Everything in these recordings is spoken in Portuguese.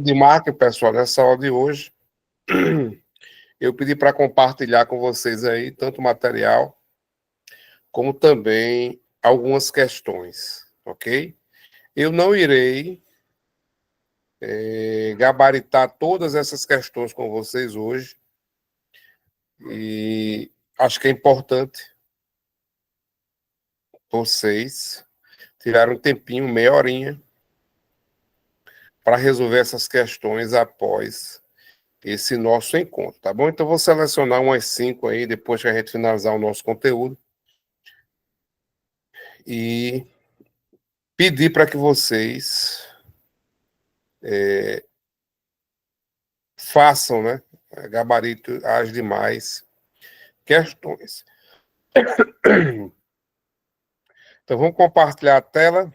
de marketing, pessoal, nessa aula de hoje, eu pedi para compartilhar com vocês aí tanto material como também algumas questões, ok? Eu não irei gabaritar todas essas questões com vocês hoje e acho que é importante vocês tirarem um tempinho, meia horinha, para resolver essas questões após esse nosso encontro, tá bom? Então, vou selecionar umas 5 aí, depois que a gente finalizar o nosso conteúdo, e pedir para que vocês façam, né, gabarito as demais questões. Então, vamos compartilhar a tela.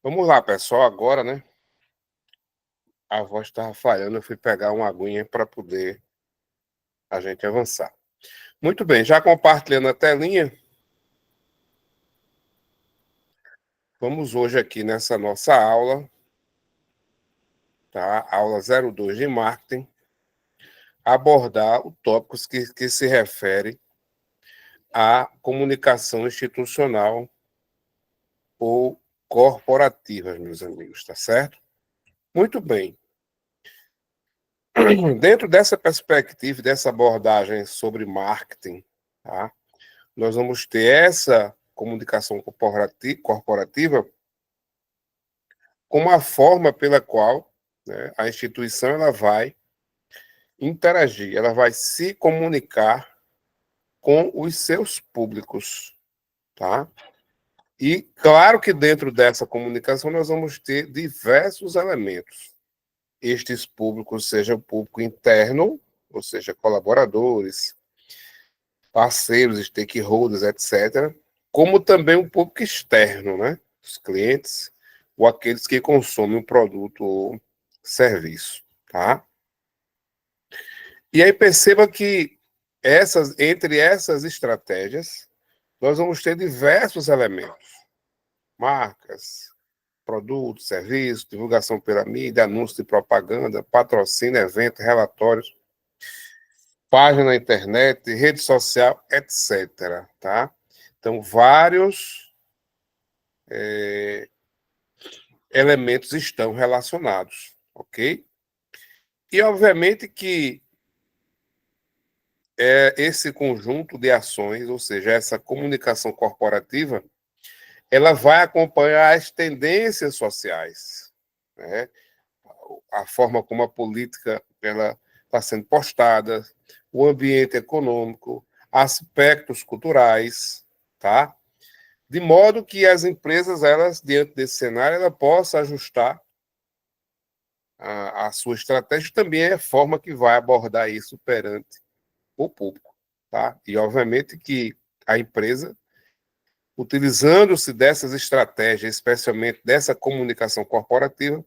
Vamos lá, pessoal, agora, né? A voz estava falhando, eu fui pegar uma aguinha para poder a gente avançar. Muito bem, já compartilhando a telinha, vamos hoje aqui nessa nossa aula, tá? Aula 02 de marketing, abordar o tópico que se refere à comunicação institucional ou corporativa, meus amigos, tá certo? Muito bem. Dentro dessa perspectiva, dessa abordagem sobre marketing, tá? Nós vamos ter essa comunicação corporativa como a forma pela qual, né, a instituição ela vai interagir, ela vai se comunicar com os seus públicos, tá? E claro que dentro dessa comunicação nós vamos ter diversos elementos. Estes públicos, seja o público interno, ou seja, colaboradores, parceiros, stakeholders, etc., como também o público externo, né? Os clientes ou aqueles que consomem o produto ou serviço, tá? E aí perceba que entre essas estratégias, nós vamos ter diversos elementos: marcas, produtos, serviços, divulgação pela mídia, anúncio de propaganda, patrocínio, evento, relatórios, página na internet, rede social, etc. Tá? Então, vários elementos estão relacionados, ok? E, obviamente, que esse conjunto de ações, ou seja, essa comunicação corporativa, ela vai acompanhar as tendências sociais, né? A forma como a política ela está sendo postada, o ambiente econômico, aspectos culturais, tá? De modo que as empresas, elas diante desse cenário, ela possa ajustar a sua estratégia, também é a forma que vai abordar isso perante o público, tá? E obviamente que a empresa, utilizando-se dessas estratégias, especialmente dessa comunicação corporativa,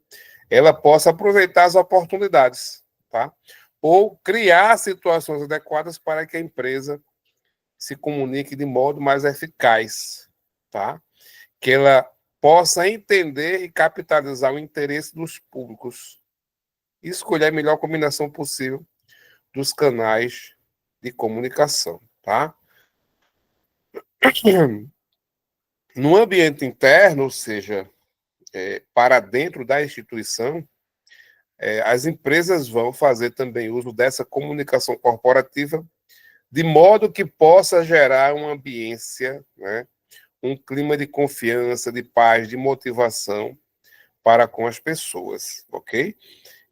ela possa aproveitar as oportunidades, tá? Ou criar situações adequadas para que a empresa se comunique de modo mais eficaz, tá? Que ela possa entender e capitalizar o interesse dos públicos e escolher a melhor combinação possível dos canais de comunicação, tá? No ambiente interno, ou seja, para dentro da instituição, as empresas vão fazer também uso dessa comunicação corporativa de modo que possa gerar uma ambiência, né, um clima de confiança, de paz, de motivação para com as pessoas, ok?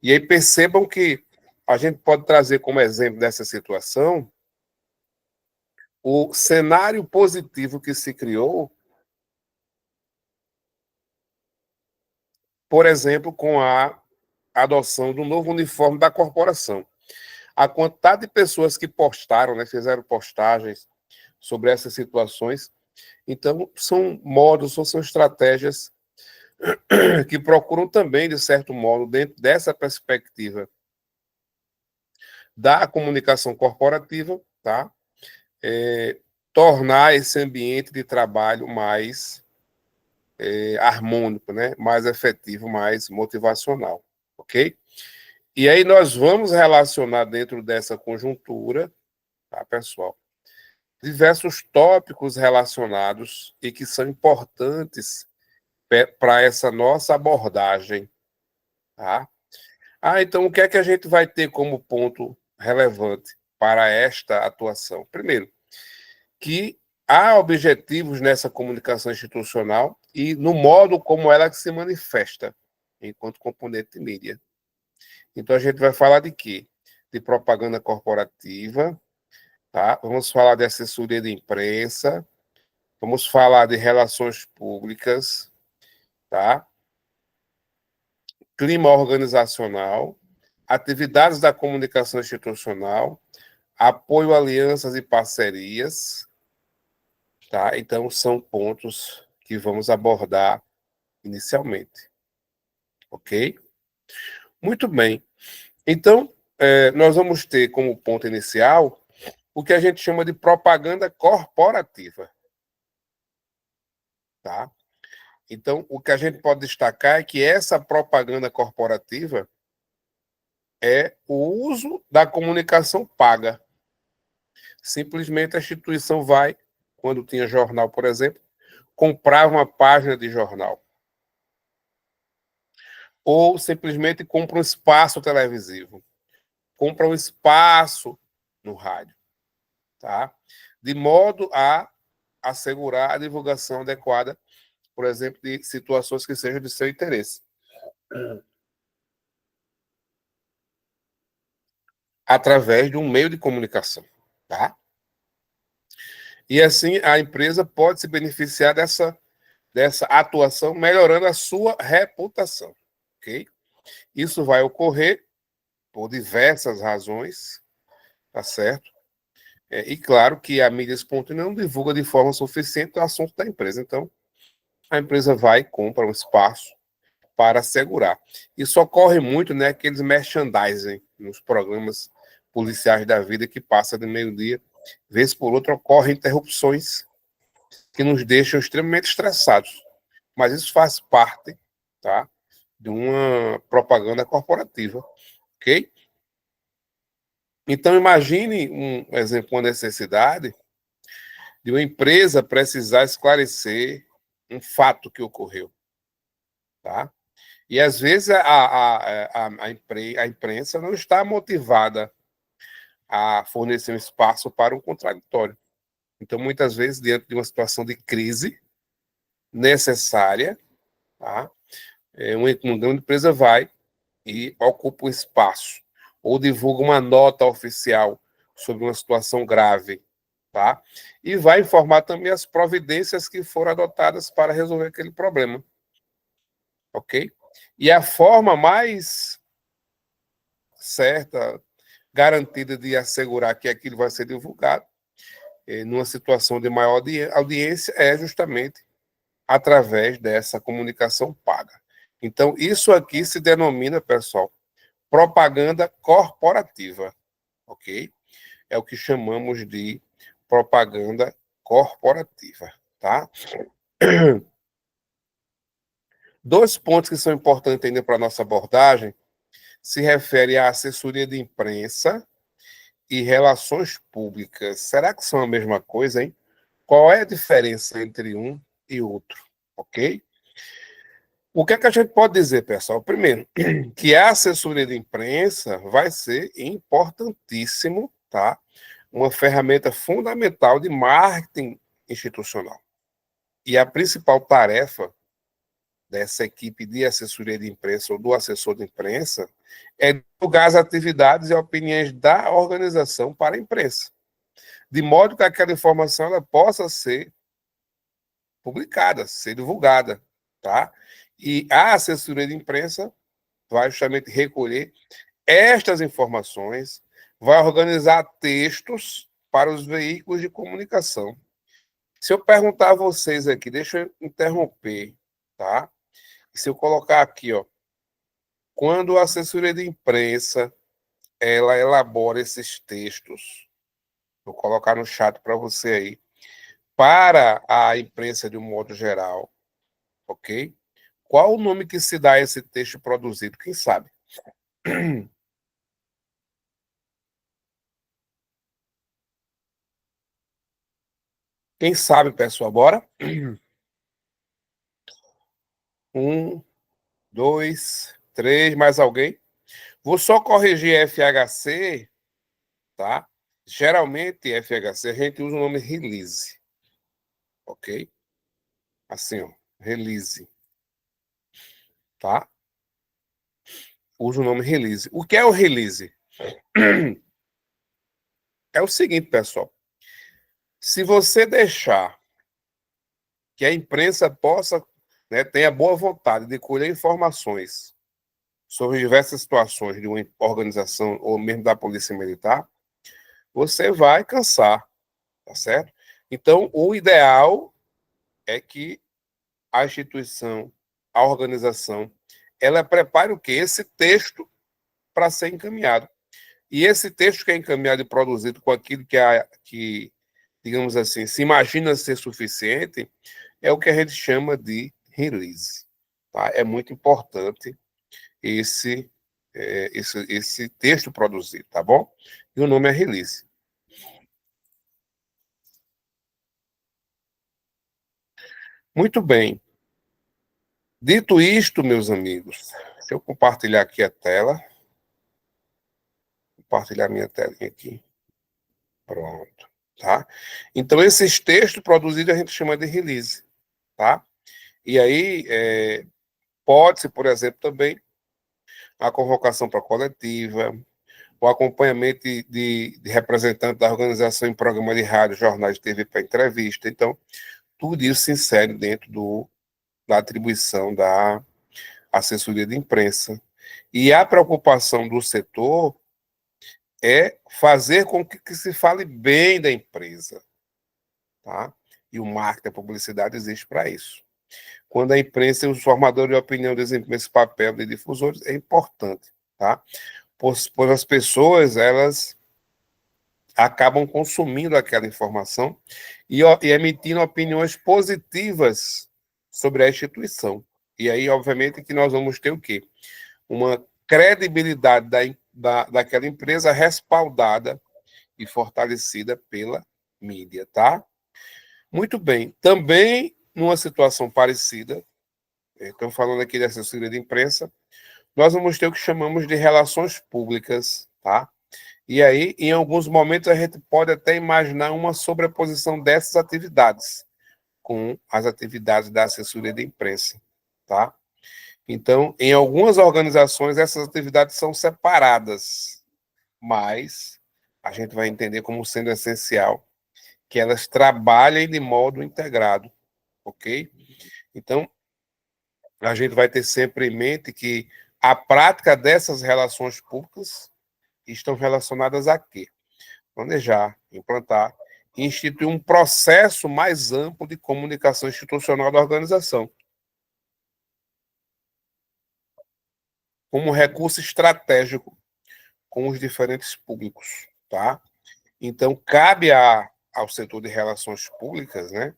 E aí percebam que a gente pode trazer como exemplo dessa situação o cenário positivo que se criou, por exemplo, com a adoção do novo uniforme da corporação. A quantidade de pessoas que postaram, né, fizeram postagens sobre essas situações, então são modos ou são estratégias que procuram também, de certo modo, dentro dessa perspectiva da comunicação corporativa, tá? Tornar esse ambiente de trabalho mais harmônico, né? Mais efetivo, mais motivacional, ok? E aí nós vamos relacionar dentro dessa conjuntura, tá, pessoal? Diversos tópicos relacionados e que são importantes para essa nossa abordagem, tá? Então o que é que a gente vai ter como ponto relevante para esta atuação? Primeiro, que há objetivos nessa comunicação institucional e no modo como ela se manifesta enquanto componente de mídia. Então a gente vai falar de quê? De propaganda corporativa, tá? Vamos falar de assessoria de imprensa, vamos falar de relações públicas, tá? Clima organizacional, atividades da comunicação institucional, apoio a alianças e parcerias, tá? Então são pontos que vamos abordar inicialmente, ok? Muito bem. Então, nós vamos ter como ponto inicial o que a gente chama de propaganda corporativa, tá? Então, o que a gente pode destacar é que essa propaganda corporativa é o uso da comunicação paga. Simplesmente a instituição vai, quando tinha jornal, por exemplo, comprava uma página de jornal. Ou simplesmente compra um espaço televisivo. Compra um espaço no rádio, tá? De modo a assegurar a divulgação adequada, por exemplo, de situações que sejam de seu interesse. Através de um meio de comunicação, tá? E assim a empresa pode se beneficiar dessa atuação, melhorando a sua reputação, ok? Isso vai ocorrer por diversas razões, tá certo? E claro que a mídia espontânea não divulga de forma suficiente o assunto da empresa. Então, a empresa vai e compra um espaço para assegurar. Isso ocorre muito, né, aqueles merchandising nos programas policiais da vida que passa de meio-dia, vez por outra ocorrem interrupções que nos deixam extremamente estressados. Mas isso faz parte, tá, de uma propaganda corporativa, ok? Então imagine um exemplo, uma necessidade de uma empresa precisar esclarecer um fato que ocorreu, tá? E às vezes a imprensa não está motivada a fornecer um espaço para um contraditório. Então, muitas vezes, diante de uma situação de crise necessária, tá? Uma grande empresa vai e ocupa um espaço, ou divulga uma nota oficial sobre uma situação grave, tá? E vai informar também as providências que foram adotadas para resolver aquele problema, ok? E a forma mais certa, garantida de assegurar que aquilo vai ser divulgado, numa situação de maior audiência, é justamente através dessa comunicação paga. Então, isso aqui se denomina, pessoal, propaganda corporativa, ok? É o que chamamos de propaganda corporativa, tá? Dois pontos que são importantes ainda para a nossa abordagem se refere à assessoria de imprensa e relações públicas. Será que são a mesma coisa, hein? Qual é a diferença entre um e outro, ok? O que é que a gente pode dizer, pessoal? Primeiro, que a assessoria de imprensa vai ser importantíssimo, tá? Uma ferramenta fundamental de marketing institucional. E a principal tarefa dessa equipe de assessoria de imprensa ou do assessor de imprensa é divulgar as atividades e opiniões da organização para a imprensa, de modo que aquela informação ela possa ser publicada, ser divulgada, tá? E a assessoria de imprensa vai justamente recolher estas informações, vai organizar textos para os veículos de comunicação. Se eu perguntar a vocês aqui, deixa eu interromper, tá? Se eu colocar aqui, ó, quando a assessoria de imprensa ela elabora esses textos, vou colocar no chat para você aí, para a imprensa de um modo geral, ok? Qual o nome que se dá a esse texto produzido? Quem sabe? Quem sabe, pessoal? Bora? Um, dois, três, mais alguém? Vou só corrigir FHC, tá? Geralmente, FHC, a gente usa o nome release, ok? Assim, ó, release, tá? Usa o nome release. O que é o release? É o seguinte, pessoal. Se você deixar que a imprensa possa, né, tenha boa vontade de colher informações sobre diversas situações de uma organização ou mesmo da polícia militar, você vai cansar, tá certo? Então, o ideal é que a instituição, a organização, ela prepare o quê? Esse texto para ser encaminhado. E esse texto que é encaminhado e produzido com aquilo que, digamos assim, se imagina ser suficiente, é o que a gente chama de release. Tá? É muito importante esse texto produzido, tá bom? E o nome é release. Muito bem. Dito isto, meus amigos, deixa eu compartilhar aqui a tela. Compartilhar minha telinha aqui. Pronto. Tá? Então, esses textos produzidos a gente chama de release. Tá? E aí, pode-se, por exemplo, também a convocação para coletiva, o acompanhamento de representante da organização em programa de rádio, jornais de TV para entrevista. Então, tudo isso se insere dentro da atribuição da assessoria de imprensa. E a preocupação do setor é fazer com que se fale bem da empresa, tá? E o marketing, a publicidade existe para isso. Quando a imprensa e os formadores de opinião desempenham esse papel de difusores, é importante, tá? Pois as pessoas, elas acabam consumindo aquela informação e emitindo opiniões positivas sobre a instituição. E aí, obviamente, que nós vamos ter o quê? Uma credibilidade daquela empresa respaldada e fortalecida pela mídia, tá? Muito bem. Também, numa situação parecida, estamos falando aqui de assessoria de imprensa, nós vamos ter o que chamamos de relações públicas, tá? E aí, em alguns momentos, a gente pode até imaginar uma sobreposição dessas atividades com as atividades da assessoria de imprensa, tá? Então, em algumas organizações, essas atividades são separadas, mas a gente vai entender como sendo essencial que elas trabalhem de modo integrado, ok? Então, a gente vai ter sempre em mente que a prática dessas relações públicas estão relacionadas a quê? Planejar, implantar e instituir um processo mais amplo de comunicação institucional da organização, como recurso estratégico com os diferentes públicos, tá? Então, cabe ao setor de relações públicas, né,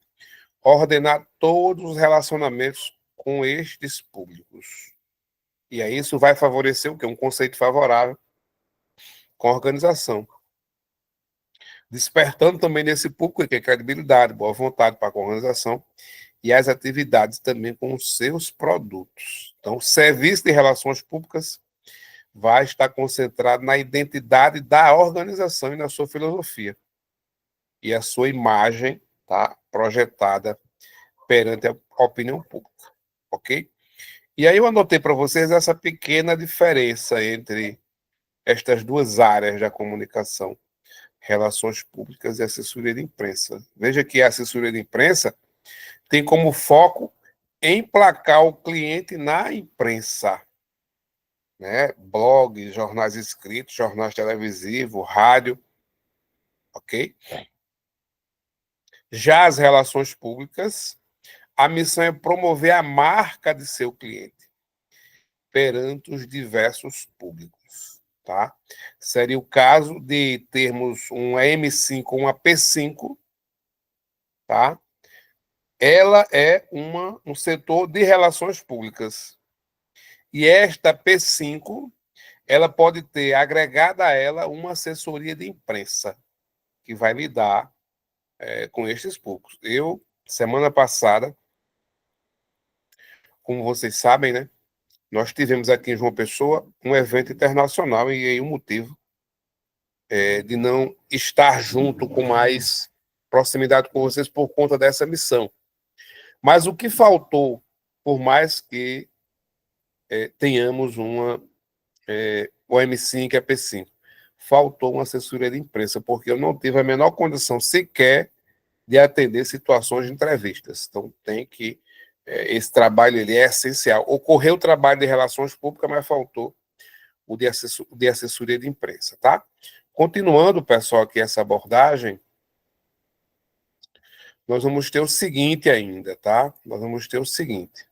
ordenar todos os relacionamentos com estes públicos. E aí isso vai favorecer o quê? Um conceito favorável com a organização. Despertando também nesse público que é credibilidade, boa vontade para a organização e as atividades também com os seus produtos. Então, o serviço de relações públicas vai estar concentrado na identidade da organização e na sua filosofia. E a sua imagem tá projetada perante a opinião pública, ok? E aí eu anotei para vocês essa pequena diferença entre estas duas áreas da comunicação, relações públicas e assessoria de imprensa. Veja que a assessoria de imprensa tem como foco emplacar o cliente na imprensa, né? Blogs, jornais escritos, jornais televisivos, rádio, ok? Já as relações públicas, a missão é promover a marca de seu cliente perante os diversos públicos, tá? Seria o caso de termos um M5 ou uma P5, tá? Ela é um setor de relações públicas. E esta P5, ela pode ter agregada a ela uma assessoria de imprensa, que vai lidar com estes públicos. Eu, semana passada, como vocês sabem, né? Nós tivemos aqui em João Pessoa um evento internacional e aí o motivo de não estar junto com mais proximidade com vocês por conta dessa missão. Mas o que faltou, por mais que tenhamos uma OM5 e a P5, faltou uma assessoria de imprensa, porque eu não tive a menor condição sequer de atender situações de entrevistas. Então, tem que esse trabalho ele é essencial. Ocorreu o trabalho de relações públicas, mas faltou o de assessoria de imprensa, tá? Continuando, pessoal, aqui essa abordagem, nós vamos ter o seguinte ainda, tá? Nós vamos ter o seguinte,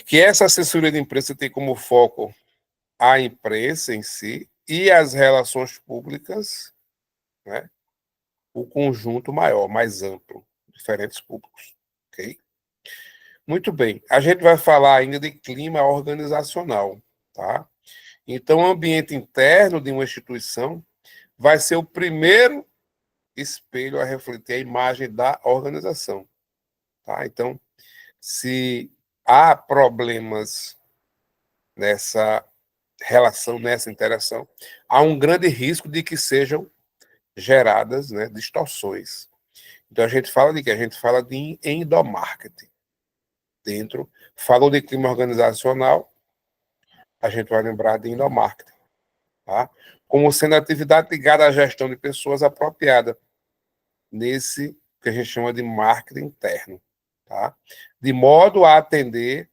que essa assessoria de imprensa tem como foco a imprensa em si e as relações públicas, né? O conjunto maior, mais amplo, diferentes públicos, ok? Muito bem. A gente vai falar ainda de clima organizacional, tá? Então, o ambiente interno de uma instituição vai ser o primeiro espelho a refletir a imagem da organização, tá? Então, se há problemas nessa relação, nessa interação, há um grande risco de que sejam geradas, né, distorções. Então, a gente fala de quê? A gente fala de endomarketing. Dentro, falou de clima organizacional, a gente vai lembrar de endomarketing, tá? Como sendo atividade ligada à gestão de pessoas apropriada nesse que a gente chama de marketing interno, tá? De modo a atender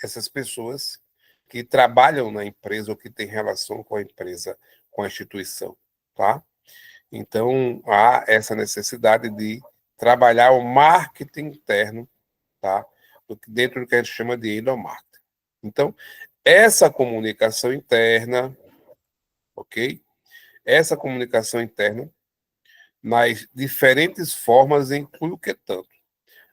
essas pessoas que trabalham na empresa ou que têm relação com a empresa, com a instituição, tá? Então, há essa necessidade de trabalhar o marketing interno, tá? Dentro do que a gente chama de endomarketing. Então, essa comunicação interna, ok? Essa comunicação interna, nas diferentes formas, inclui o que tanto?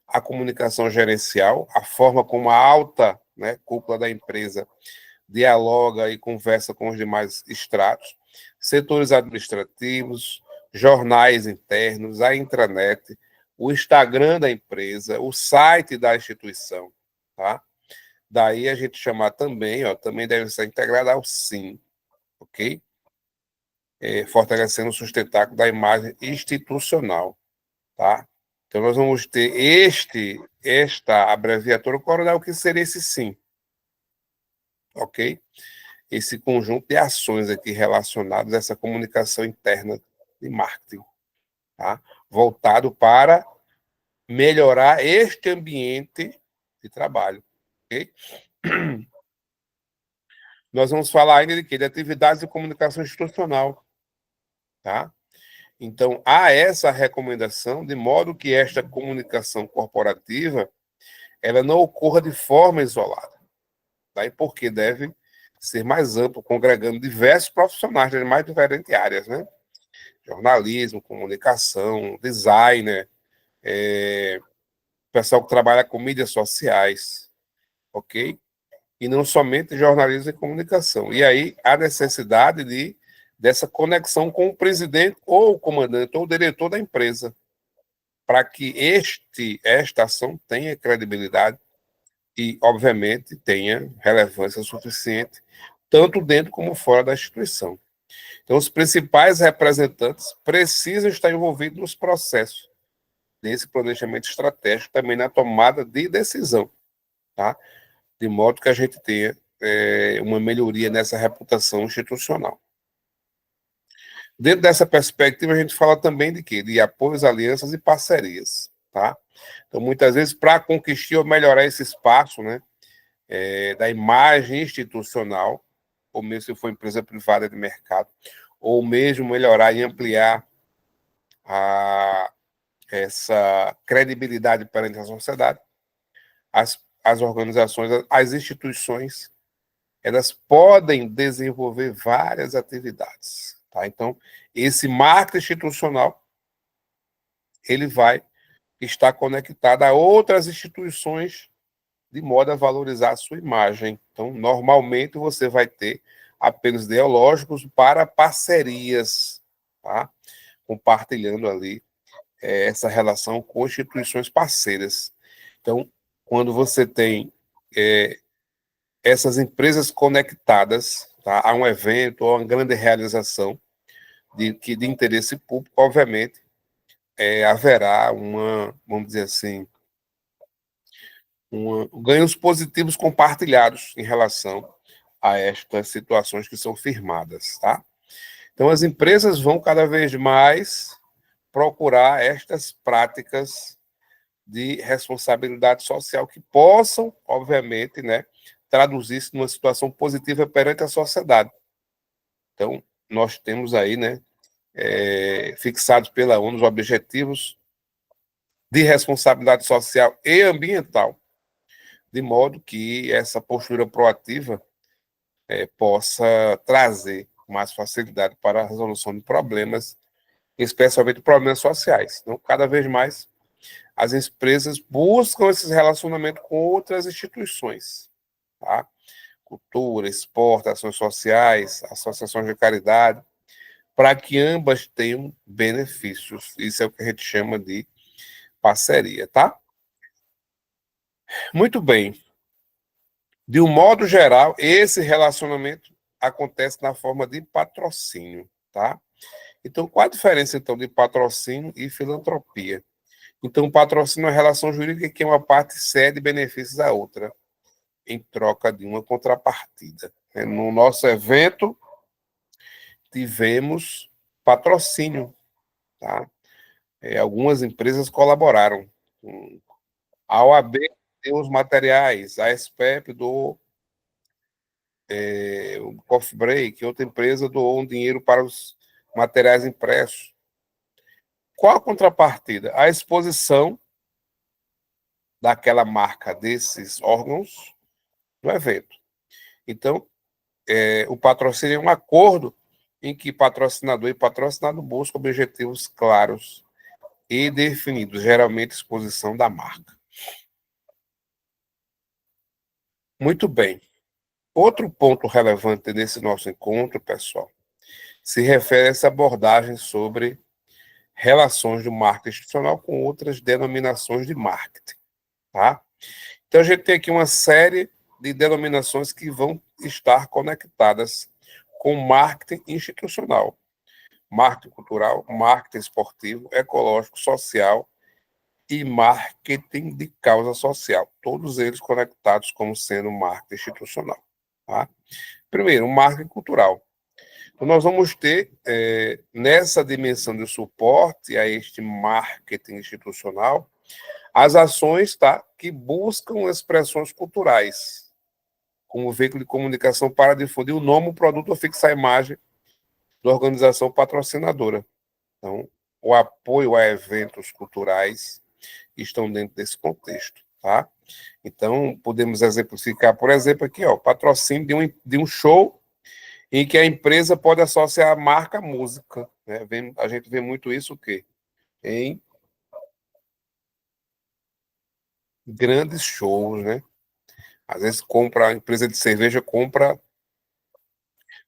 A comunicação gerencial, a forma como a alta, né, cúpula da empresa dialoga e conversa com os demais estratos, setores administrativos, jornais internos, a intranet, o Instagram da empresa, o site da instituição, tá? Daí a gente chamar também, ó, também deve ser integrada ao SIM, ok? Fortalecendo o sustentáculo da imagem institucional, tá? Então, nós vamos ter esta abreviatura coronel, que seria esse SIM, ok? Esse conjunto de ações aqui relacionadas a essa comunicação interna de marketing, tá? Voltado para melhorar este ambiente de trabalho, ok? Nós vamos falar ainda de quê? De atividades de comunicação institucional, tá? Então, há essa recomendação de modo que esta comunicação corporativa ela não ocorra de forma isolada, tá? E porque deve ser mais amplo, congregando diversos profissionais de mais diferentes áreas, né? Jornalismo, comunicação, designer, pessoal que trabalha com mídias sociais, ok? E não somente jornalismo e comunicação. E aí a necessidade dessa conexão com o presidente ou o comandante ou o diretor da empresa, para que esta ação tenha credibilidade e, obviamente, tenha relevância suficiente, tanto dentro como fora da instituição. Então, os principais representantes precisam estar envolvidos nos processos desse planejamento estratégico, também na tomada de decisão, tá? De modo que a gente tenha uma melhoria nessa reputação institucional. Dentro dessa perspectiva, a gente fala também de quê? De apoios, alianças e parcerias, tá? Então, muitas vezes, para conquistar ou melhorar esse espaço, né, da imagem institucional, ou mesmo se for empresa privada de mercado, ou mesmo melhorar e ampliar essa credibilidade perante a sociedade, as organizações, as instituições, elas podem desenvolver várias atividades, tá? Então, esse marketing institucional, ele vai estar conectado a outras instituições de modo a valorizar a sua imagem. Então, normalmente, você vai ter apelos ideológicos para parcerias, tá? Compartilhando ali essa relação com instituições parceiras. Então, quando você tem essas empresas conectadas, tá, a um evento ou a uma grande realização de interesse público, obviamente, haverá vamos dizer assim, ganhos positivos compartilhados em relação a estas situações que são firmadas, tá? Então, as empresas vão cada vez mais procurar estas práticas de responsabilidade social que possam, obviamente, né, traduzir-se numa situação positiva perante a sociedade. Então, nós temos aí, né, fixados pela ONU os objetivos de responsabilidade social e ambiental, de modo que essa postura proativa possa trazer mais facilidade para a resolução de problemas, especialmente problemas sociais. Então, cada vez mais, as empresas buscam esse relacionamento com outras instituições, tá? Cultura, esporte, ações sociais, associações de caridade, para que ambas tenham benefícios. Isso é o que a gente chama de parceria, tá? Muito bem. De um modo geral, esse relacionamento acontece na forma de patrocínio, tá? Então, qual a diferença, então, de patrocínio e filantropia? Então, o patrocínio é uma relação jurídica que uma parte cede benefícios à outra, em troca de uma contrapartida. No nosso evento, tivemos patrocínio, tá? Algumas empresas colaboraram. A OAB deu os materiais, a SPEP doou o Coffee Break, outra empresa doou um dinheiro para os materiais impressos. Qual a contrapartida? A exposição daquela marca desses órgãos no evento. Então, o patrocínio é um acordo em que patrocinador e patrocinado buscam objetivos claros e definidos, geralmente exposição da marca. Muito bem. Outro ponto relevante nesse nosso encontro, pessoal, se refere a essa abordagem sobre relações do marketing institucional com outras denominações de marketing, tá? Então, a gente tem aqui uma série de denominações que vão estar conectadas com marketing institucional, marketing cultural, marketing esportivo, ecológico, social e marketing de causa social, todos eles conectados como sendo marketing institucional. Tá? Primeiro, o marketing cultural. Então, nós vamos ter, nessa dimensão de suporte a este marketing institucional, as ações, tá, que buscam expressões culturais, como veículo de comunicação para difundir o nome, o produto ou fixar a imagem da organização patrocinadora. Então, o apoio a eventos culturais estão dentro desse contexto, tá? Então, podemos exemplificar, por exemplo, aqui, ó, patrocínio de um show em que a empresa pode associar a marca à música, né? A gente vê muito isso o quê? Em grandes shows, né? Às vezes compra, a empresa de cerveja compra,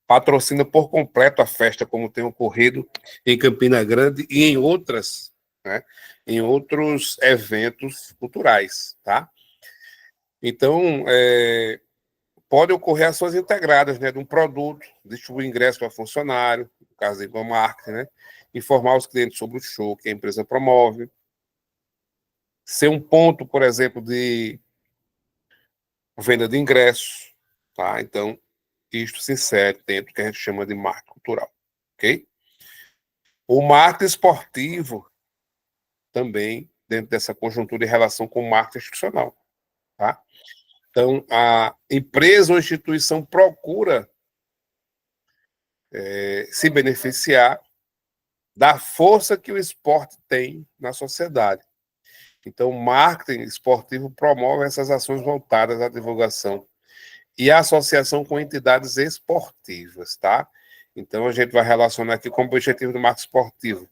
patrocina por completo a festa, como tem ocorrido em Campina Grande e em outras, né? Em outros eventos culturais, tá? Então, pode ocorrer ações integradas, né, de um produto, distribuir ingresso para funcionário, no caso de uma marketing, né, informar os clientes sobre o show que a empresa promove, ser um ponto, por exemplo, de venda de ingressos, tá? Então, isto se insere dentro do que a gente chama de marketing cultural, ok? O marketing esportivo também dentro dessa conjuntura de relação com o marketing institucional, tá? Então, a empresa ou instituição procura se beneficiar da força que o esporte tem na sociedade. Então, o marketing esportivo promove essas ações voltadas à divulgação e à associação com entidades esportivas, tá? Então, a gente vai relacionar aqui como objetivo do marketing esportivo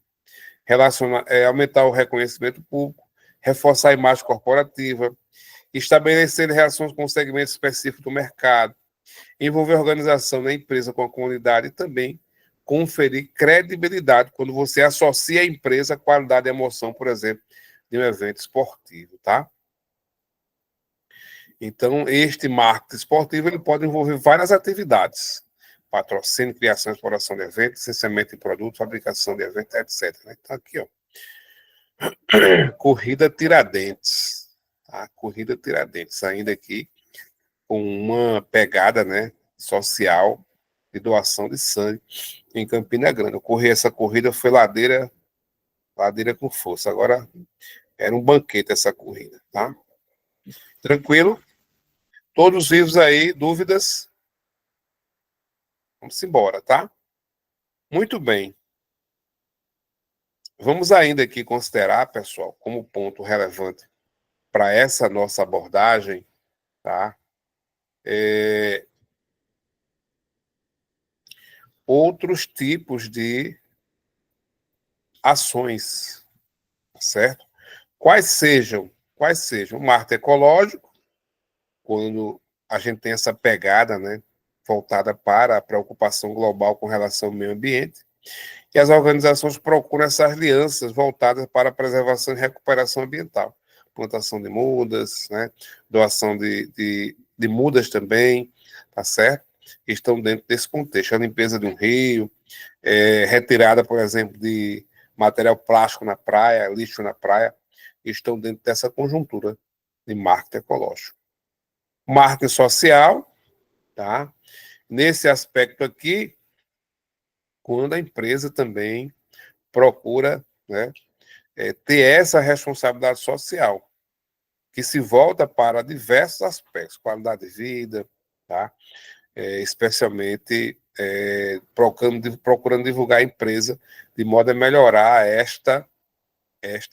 aumentar o reconhecimento público, reforçar a imagem corporativa, estabelecer relações com segmentos específicos do mercado, envolver a organização da empresa com a comunidade e também conferir credibilidade quando você associa a empresa à qualidade e emoção, por exemplo, de um evento esportivo, tá? Então, este marketing esportivo ele pode envolver várias atividades: patrocínio, criação e exploração de eventos, licenciamento de produtos, fabricação de eventos, etc. Então, aqui, ó, Corrida Tiradentes, tá? Corrida Tiradentes, ainda aqui com uma pegada, né, social de doação de sangue em Campina Grande. Eu corri essa corrida, foi ladeira com força. Agora era um banquete essa corrida, tá? Tranquilo? Todos vivos aí, dúvidas? Vamos embora, tá? Muito bem. Vamos ainda aqui considerar, pessoal, como ponto relevante para essa nossa abordagem, tá? Outros tipos de ações, certo? Quais sejam? O marketing ecológico, quando a gente tem essa pegada, né, voltada para a preocupação global com relação ao meio ambiente, e as organizações procuram essas alianças voltadas para a preservação e recuperação ambiental, plantação de mudas, né, doação de mudas também, tá certo? Estão dentro desse contexto. A limpeza de um rio, retirada, por exemplo, de material plástico na praia, lixo na praia, estão dentro dessa conjuntura de marketing ecológico. Marketing social, tá? Nesse aspecto aqui, quando a empresa também procura, né, ter essa responsabilidade social, que se volta para diversos aspectos, qualidade de vida, tá? Especialmente procurando divulgar a empresa de modo a melhorar esta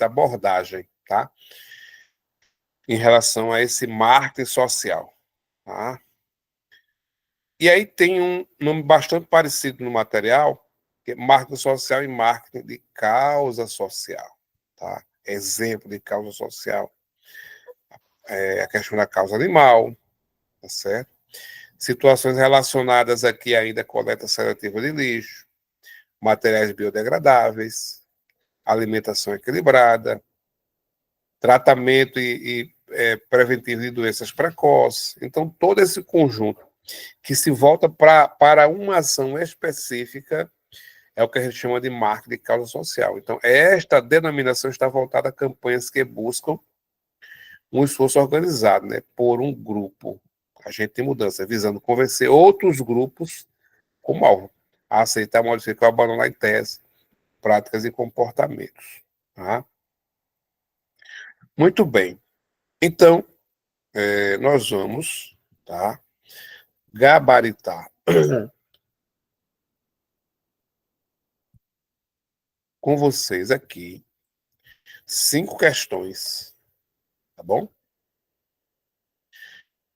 abordagem, tá? Em relação a esse marketing social, tá? E aí tem um nome bastante parecido no material, que é marketing social e marketing de causa social, tá? Exemplo de causa social, a questão da causa animal, tá certo? Situações relacionadas aqui ainda à coleta seletiva de lixo, materiais biodegradáveis, alimentação equilibrada, tratamento e preventivo de doenças precoces. Então, todo esse conjunto que se volta para uma ação específica é o que a gente chama de marketing de causa social. Então, esta denominação está voltada a campanhas que buscam um esforço organizado, né, por um grupo, agente de mudança, visando convencer outros grupos como alvo a aceitar, modificar ou abandonar em tese, práticas e comportamentos. Tá? Muito bem. Então, nós vamos, tá, gabaritar com vocês aqui 5 questões, tá bom?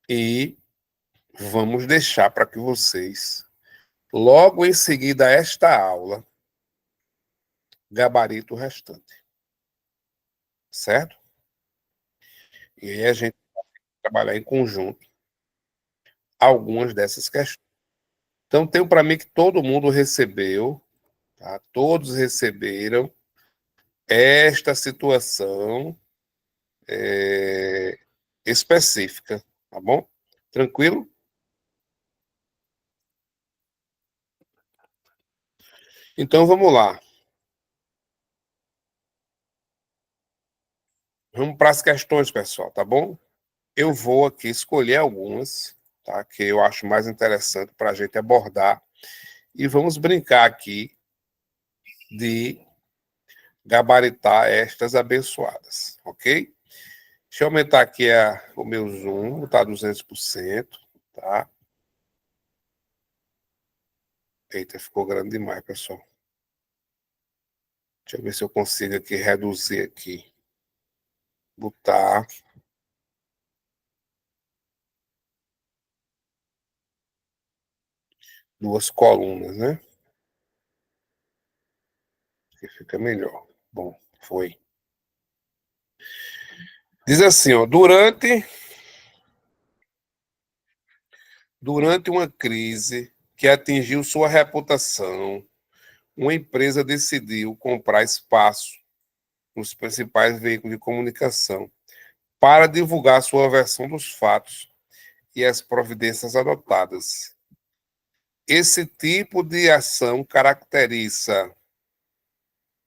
E vamos deixar para que vocês, logo em seguida a esta aula, gabarito o restante, certo? E aí a gente vai trabalhar em conjunto algumas dessas questões. Então, tenho para mim que todo mundo recebeu, tá? Todos receberam esta situação específica, tá bom? Tranquilo? Então, vamos lá. Vamos para as questões, pessoal, tá bom? Eu vou aqui escolher algumas, tá? Que eu acho mais interessante para a gente abordar. E vamos brincar aqui de gabaritar estas abençoadas, ok? Deixa eu aumentar aqui o meu zoom, tá 200%, tá? Eita, ficou grande demais, pessoal. Deixa eu ver se eu consigo aqui reduzir aqui. Botar duas colunas, né? Que fica melhor. Bom, foi. Diz assim, ó, durante uma crise que atingiu sua reputação, uma empresa decidiu comprar espaço nos principais veículos de comunicação para divulgar sua versão dos fatos e as providências adotadas. Esse tipo de ação caracteriza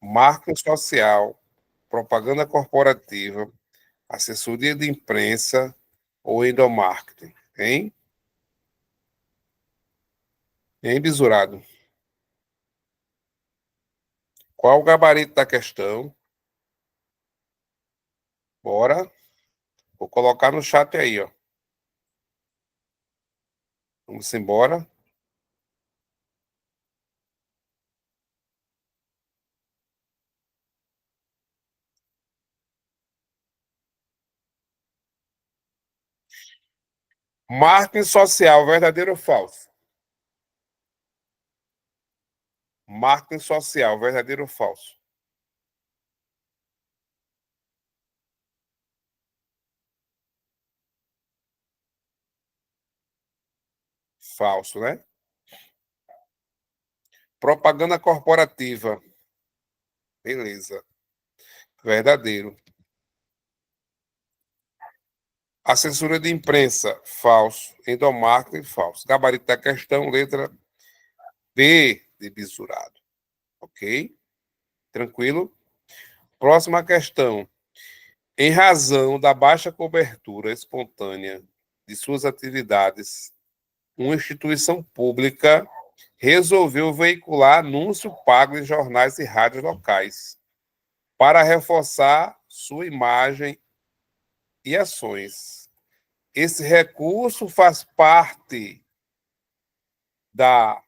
marketing social, propaganda corporativa, assessoria de imprensa ou endomarketing, hein? Hein, Bisurado? Qual o gabarito da questão? Bora. Vou colocar no chat aí, ó. Vamos embora. Marketing social, verdadeiro ou falso? Marketing social, verdadeiro ou falso? Falso, né? Propaganda corporativa. Beleza. Verdadeiro. Assessoria de imprensa, falso. Endomarketing, falso. Gabarito da questão, letra B de bisurado. Ok? Tranquilo? Próxima questão. Em razão da baixa cobertura espontânea de suas atividades, uma instituição pública resolveu veicular anúncio pago em jornais e rádios locais para reforçar sua imagem e ações. Esse recurso faz parte da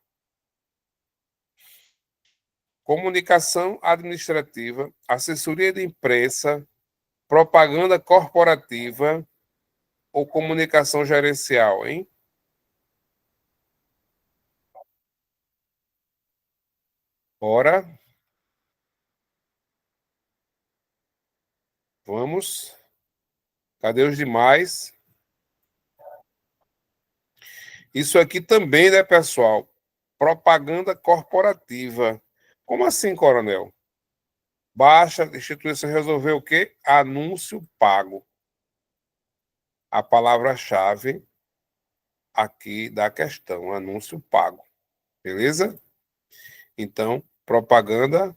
comunicação administrativa, assessoria de imprensa, propaganda corporativa ou comunicação gerencial, hein? Bora, vamos. Cadê os demais? Isso aqui também, né, pessoal? Propaganda corporativa. Como assim, coronel? Baixa, a instituição resolveu o quê? Anúncio pago. a palavra-chave aqui da questão, anúncio pago. Beleza? Então, propaganda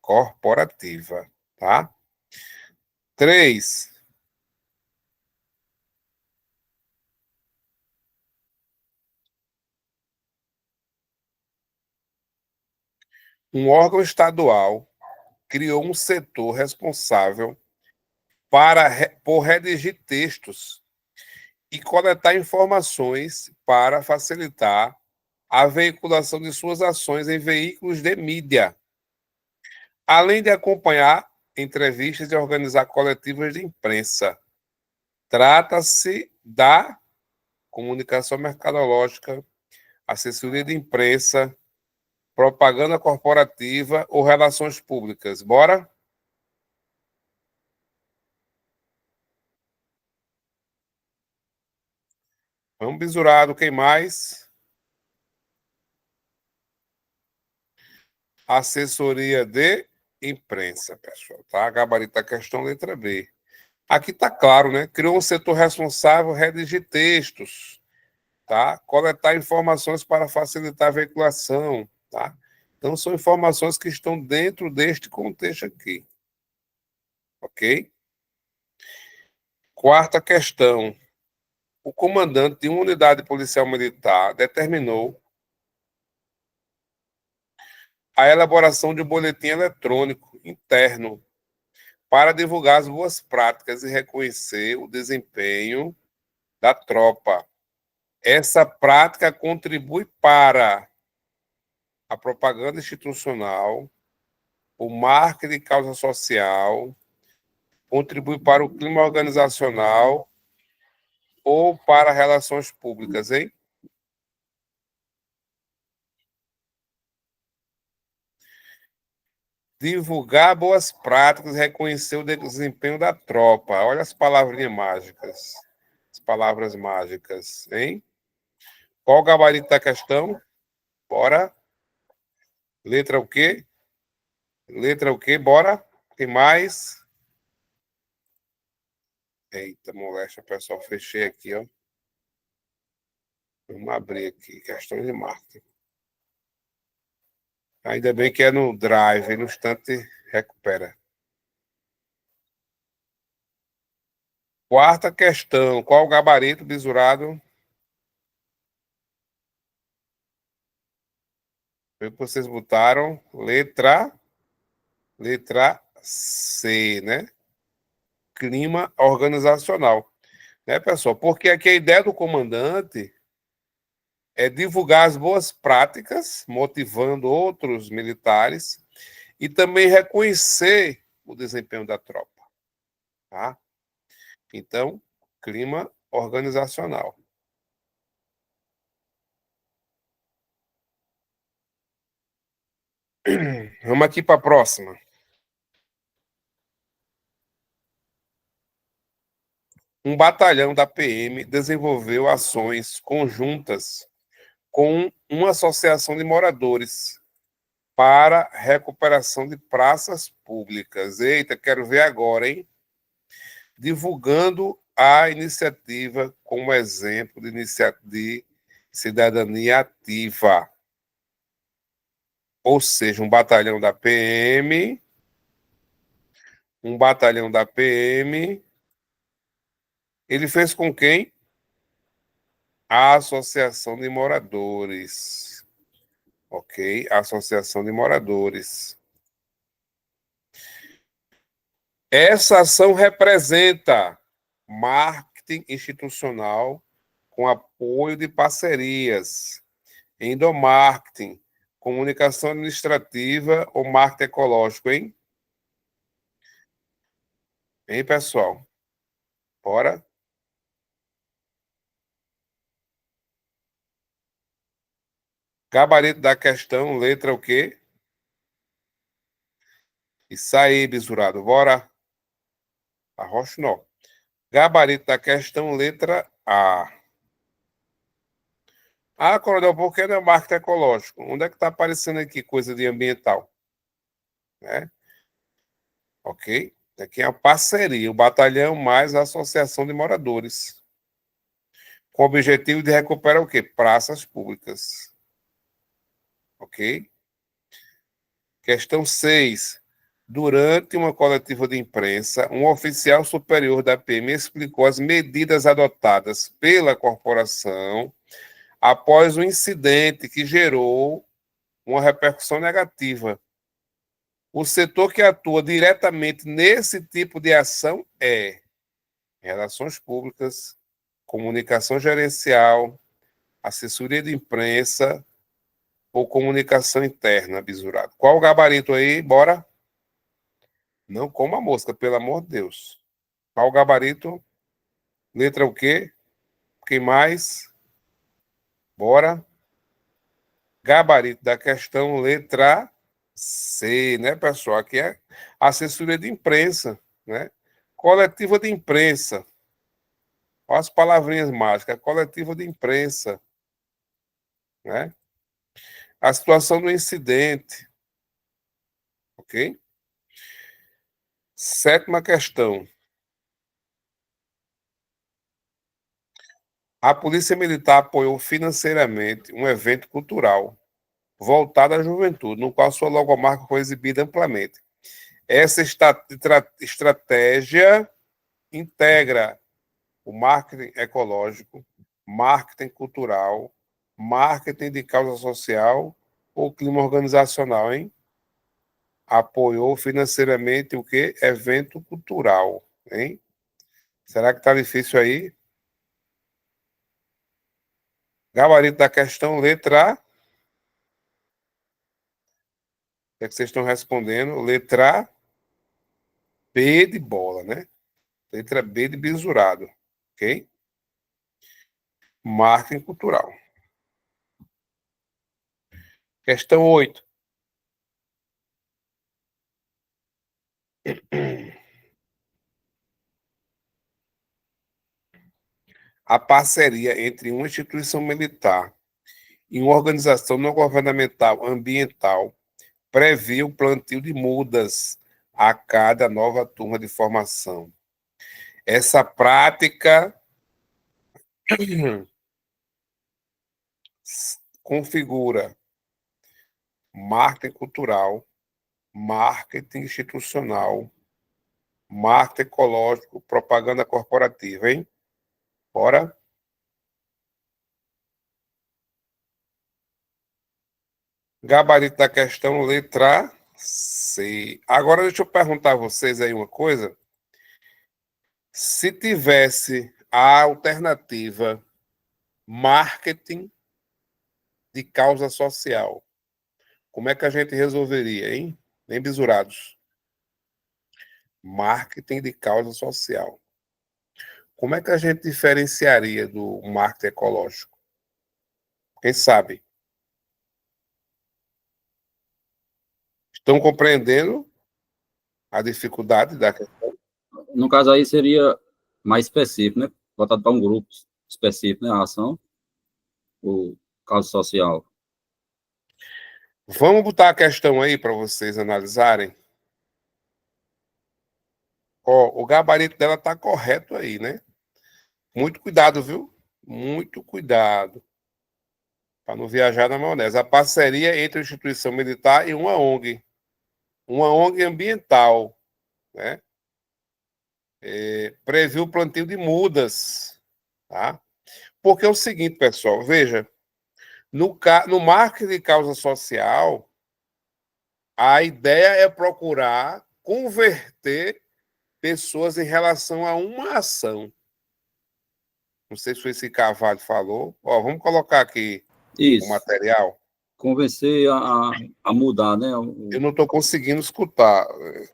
corporativa, tá? 3. Um órgão estadual criou um setor responsável por redigir textos e coletar informações para facilitar a veiculação de suas ações em veículos de mídia, além de acompanhar entrevistas e organizar coletivas de imprensa. Trata-se da comunicação mercadológica, assessoria de imprensa, propaganda corporativa ou relações públicas. Bora? Vamos, bisurado. Quem mais? Assessoria de imprensa, pessoal. Tá? Gabarito da questão, letra B. Aqui está claro, né? Criou um setor responsável, redigir textos, tá? Coletar informações para facilitar a veiculação, tá? Então, são informações que estão dentro deste contexto aqui, ok? Quarta questão. O comandante de uma unidade policial militar determinou a elaboração de um boletim eletrônico interno para divulgar as boas práticas e reconhecer o desempenho da tropa. Essa prática contribui para a propaganda institucional, o marketing de causa social, contribui para o clima organizacional ou para relações públicas, hein? Divulgar boas práticas, reconhecer o desempenho da tropa. Olha as palavrinhas mágicas. As palavras mágicas, hein? Qual o gabarito da questão? Bora. Letra o quê? Letra o quê? Bora. Tem mais? Eita, moléstia, pessoal. Fechei aqui, ó. Vamos abrir aqui. Questões de marketing. Ainda bem que é no Drive, no instante recupera. Quarta questão. Qual o gabarito, bisurado? Foi o que vocês botaram. Letra C, né? Clima organizacional. Né, pessoal? Porque aqui a ideia do comandante é divulgar as boas práticas, motivando outros militares e também reconhecer o desempenho da tropa. Tá? Então, clima organizacional. Vamos aqui para a próxima. Um batalhão da PM desenvolveu ações conjuntas com uma associação de moradores para recuperação de praças públicas. Eita, quero ver agora, hein? Divulgando a iniciativa como exemplo de cidadania ativa. Ou seja, um batalhão da PM, ele fez com quem? A Associação de Moradores. Ok? A Associação de Moradores. Essa ação representa marketing institucional com apoio de parcerias, endomarketing, comunicação administrativa ou marketing ecológico, hein? Hein, pessoal? Bora? Gabarito da questão, letra o quê? Isso aí, bisurado. Bora? Arrocha não. Gabarito da questão, letra A. Ah, Coronel, por que não é marketing ecológico? Onde é que está aparecendo aqui coisa de ambiental? Né? Ok? Aqui é a parceria, o batalhão mais a associação de moradores. com o objetivo de recuperar o quê? Praças públicas. Ok? Questão 6. Durante uma coletiva de imprensa, um oficial superior da PM explicou as medidas adotadas pela corporação após o incidente que gerou uma repercussão negativa. O setor que atua diretamente nesse tipo de ação é relações públicas, comunicação gerencial, assessoria de imprensa ou comunicação interna, bisurado. Qual o gabarito aí? Bora? Não coma mosca, pelo amor de Deus. Qual o gabarito? Letra o quê? Quem mais? Bora? Gabarito da questão, letra C, né, pessoal? Aqui é assessoria de imprensa, né? Coletiva de imprensa. Olha as palavrinhas mágicas. Coletiva de imprensa, né? A situação do incidente, ok? Sétima questão. A Polícia Militar apoiou financeiramente um evento cultural voltado à juventude, no qual sua logomarca foi exibida amplamente. Essa estratégia integra o marketing ecológico, marketing cultural, marketing de causa social ou clima organizacional, hein? Apoiou financeiramente o quê? Evento cultural, hein? Será que tá difícil aí? Gabarito da questão, letra A. O que é que vocês estão respondendo? Letra B de bola, né? Letra B de bisurado, ok? Marketing cultural. Questão 8. A parceria entre uma instituição militar e uma organização não governamental ambiental previa o plantio de mudas a cada nova turma de formação. Essa prática configura marketing cultural, marketing institucional, marketing ecológico, propaganda corporativa, hein? Bora? Gabarito da questão, letra C. Agora deixa eu perguntar a vocês aí uma coisa. Se tivesse a alternativa marketing de causa social, como é que a gente resolveria, hein? Nem bisurados. Marketing de causa social. Como é que a gente diferenciaria do marketing ecológico? Quem sabe? Estão compreendendo a dificuldade da questão? No caso aí seria mais específico, né? Voltado para um grupo específico, né? A ação, o caso social. Vamos botar a questão aí para vocês analisarem. Ó, o gabarito dela está correto aí, né? Muito cuidado, viu? Muito cuidado para não viajar na maionese. A parceria entre a instituição militar e uma ONG ambiental, né? Previu o plantio de mudas, tá? Porque é o seguinte, pessoal, veja, no marketing de causa social, a ideia é procurar converter pessoas em relação a uma ação. Não sei se foi esse Carvalho falou. Ó, vamos colocar aqui o Isso. material. Convencer a mudar, né? Eu não estou conseguindo escutar,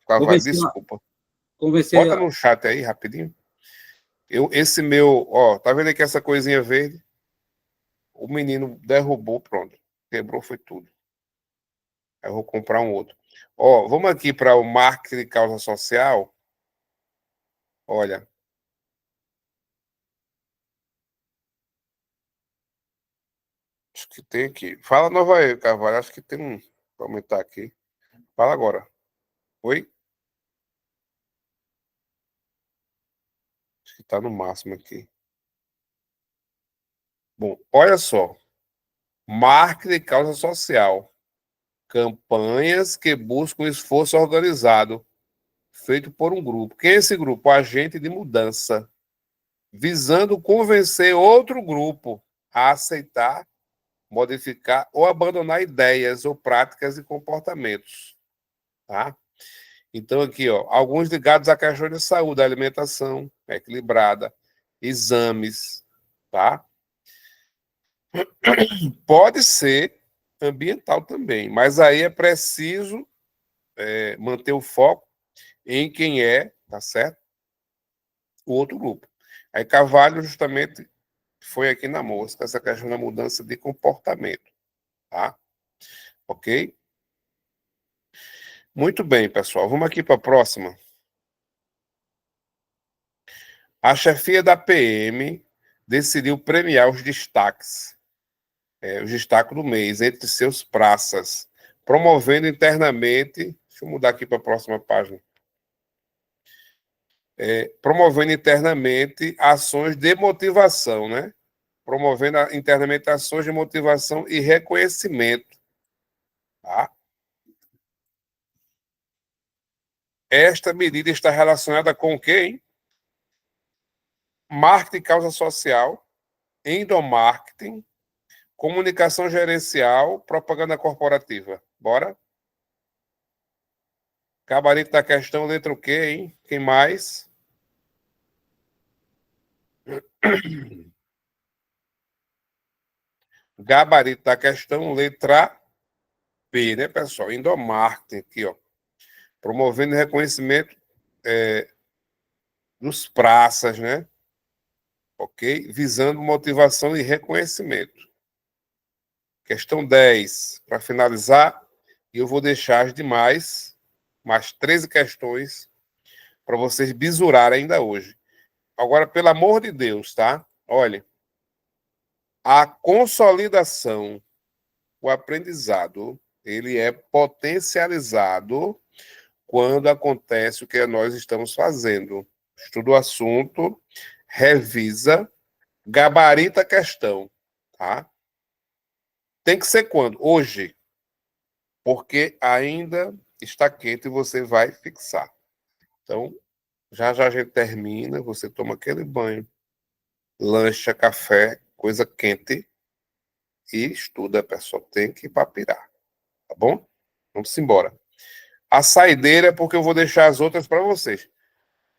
Carvalho, Convencer, desculpa. convencer. Bota no chat aí, rapidinho. Esse meu, ó, tá vendo aqui essa coisinha verde? O menino derrubou, pronto. Quebrou, foi tudo. Eu vou comprar um outro. Ó, vamos aqui para o marketing de causa social. Olha, acho que tem aqui. Fala nova aí, Carvalho. Acho que tem um. Vou aumentar aqui. Fala agora. Oi? Acho que tá no máximo aqui. Bom, olha só. Marketing e causa social. Campanhas que buscam esforço organizado, feito por um grupo. Quem é esse grupo? O agente de mudança, visando convencer outro grupo a aceitar, modificar ou abandonar ideias ou práticas e comportamentos. Tá? Então, aqui, ó, alguns ligados a questões de saúde, alimentação equilibrada, exames, tá? Pode ser ambiental também, mas aí é preciso manter o foco em quem é, tá certo? O outro grupo. Aí Carvalho justamente foi aqui na mosca, essa questão da mudança de comportamento, tá? Ok? Muito bem, pessoal. Vamos aqui para a próxima. A chefia da PM decidiu premiar os destaques, os destaques do mês, entre seus praças, promovendo internamente. Deixa eu mudar aqui para a próxima página. Promovendo internamente ações de motivação, né? Promovendo internamente ações de motivação e reconhecimento. Tá? Esta medida está relacionada com o quê, hein? Marketing e causa social, endomarketing, comunicação gerencial, propaganda corporativa. Bora? Gabarito da questão, letra o quê, hein? Quem mais? Gabarito da questão, letra B, né, pessoal? Endomarketing, aqui, ó. Promovendo reconhecimento dos praças, né? Ok? Visando motivação e reconhecimento. Questão 10, para finalizar, e eu vou deixar as demais, mais 13 questões, para vocês bisurarem ainda hoje. Agora, pelo amor de Deus, tá? Olha, a consolidação, o aprendizado, ele é potencializado quando acontece o que nós estamos fazendo. Estuda o assunto, revisa, gabarita a questão, tá? Tem que ser quando? Hoje, porque ainda está quente e você vai fixar. Então, já já a gente termina, você toma aquele banho, lancha, café, coisa quente e estuda, pessoal. Tem que papirar, tá bom? Vamos embora. A saideira é porque eu vou deixar as outras para vocês.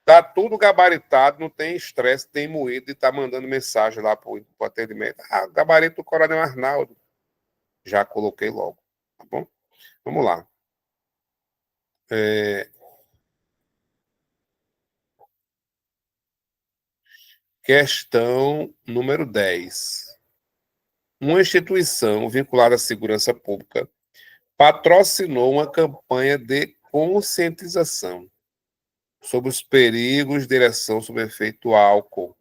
Tá tudo gabaritado, não tem estresse, tem moído e tá mandando mensagem lá pro atendimento. Ah, gabarito do Coronel Arnaldo. Já coloquei logo, tá bom? Vamos lá. Questão número 10. Uma instituição vinculada à segurança pública patrocinou uma campanha de conscientização sobre os perigos de direção sob efeito álcool,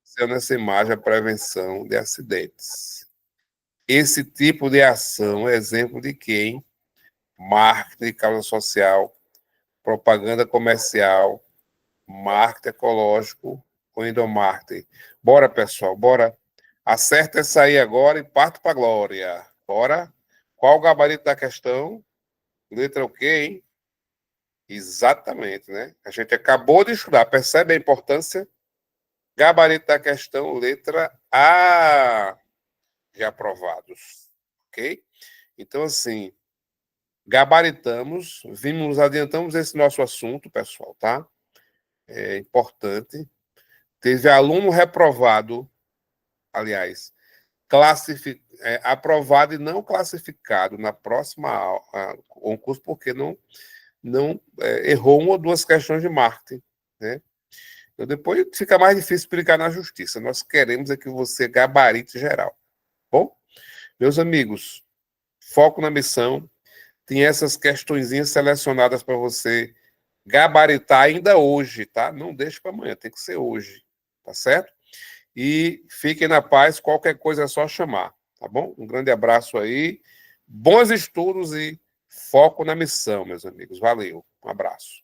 sendo essa imagem a prevenção de acidentes. Esse tipo de ação é exemplo de quem? Marketing, causa social, propaganda comercial, marketing ecológico ou endomarketing. Bora, pessoal, bora. Acerta essa aí agora e parte para a glória. Bora. Qual o gabarito da questão? Letra o quê, hein? Exatamente, né? A gente acabou de estudar. Percebe a importância? Gabarito da questão, letra A de aprovados. Ok? Então, assim, gabaritamos, adiantamos esse nosso assunto, pessoal, tá? É importante. Teve aluno reprovado, aliás, aprovado e não classificado na próxima concurso, porque não errou uma ou duas questões de marketing, né? Então, depois fica mais difícil explicar na justiça. Nós queremos é que você gabarite geral. Bom, meus amigos, foco na missão. Tem essas questõezinhas selecionadas para você gabaritar ainda hoje, tá? Não deixe para amanhã, tem que ser hoje, tá certo? E fiquem na paz, qualquer coisa é só chamar, tá bom? Um grande abraço aí, bons estudos e foco na missão, meus amigos. Valeu, um abraço.